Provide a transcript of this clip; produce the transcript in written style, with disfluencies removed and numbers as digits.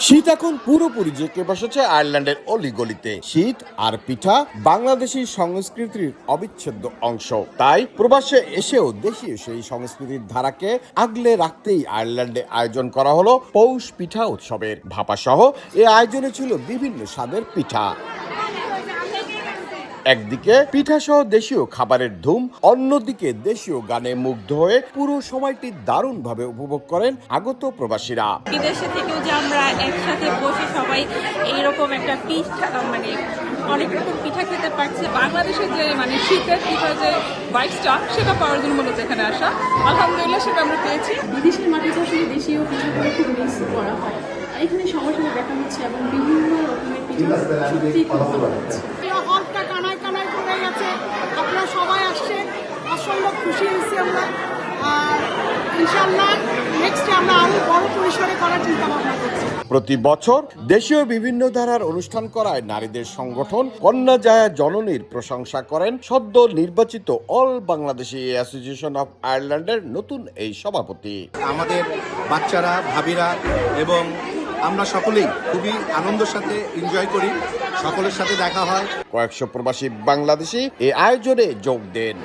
শীত এখন পুরোপুরি জেঁকে বসেছে আয়ারল্যান্ডের অলিগলিতে। শীত আর পিঠা বাংলাদেশি সংস্কৃতির অবিচ্ছেদ্য অংশ। তাই প্রবাসে এসেও দেশীয় সেই সংস্কৃতির ধারাকে আগলে রাখতেই আয়ারল্যান্ডে আয়োজন করা হলো পৌষ পিঠা উৎসবের। ভাপাসহ এ আয়োজনে ছিল বিভিন্ন স্বাদের পিঠা। একদিকে পিঠাসহ দেশীয় খাবারের ধুম, অন্যদিকে দেশীয় গানে মুগ্ধ হয়ে পুরো সময়টি দারুণভাবে উপভোগ করেন আগত প্রবাসীরা। বিদেশে থেকেও যে আমরা একসাথে বসে সবাই এইরকম একটা পিঠা অনেক রকম পিঠা খেতে পারছি। বাংলাদেশের যে শীতের পিঠা যে বাইকটা সেটা পাওয়ার জন্য মূলত এখানে আসা। আলহামদুলিল্লাহ সেটা আমরা পেয়েছি। বিদেশের মাটিতে আসলে দেশীয় পিঠাগুলো খুব মিস করা হয়। এখানে সবার সাথে দেখা হচ্ছে এবং বিভিন্ন রকমের পিঠা সত্যিই খুব ভালো লাগছে। হলটা কানায় কানায় পড়ে গেছে। আপনারা সবাই আসছেন, অসম্ভব খুশি হয়েছি আমরা। আর ইনশাআল্লাহ নেক্সটে আমরা আরো বড় পরিসরে করার চিন্তা ভাবনা করছি। প্রতি বছর দেশীয় বিভিন্ন ধারার অনুষ্ঠান করায় নারীদের সংগঠন কন্যা জায়া জননীর প্রশংসা করেন সদ্য নির্বাচিত অল বাংলাদেশি অ্যাসোসিয়েশন অফ আয়ারল্যান্ডের নতুন এই সভাপতি। আমাদের বাচ্চারা, ভাবিরা এবং আমরা সকলেই খুবই আনন্দের সাথে এনজয় করি, সকলের সাথে দেখা হয়। কয়েকশো প্রবাসী বাংলাদেশি এই আয়োজনে যোগ দেন।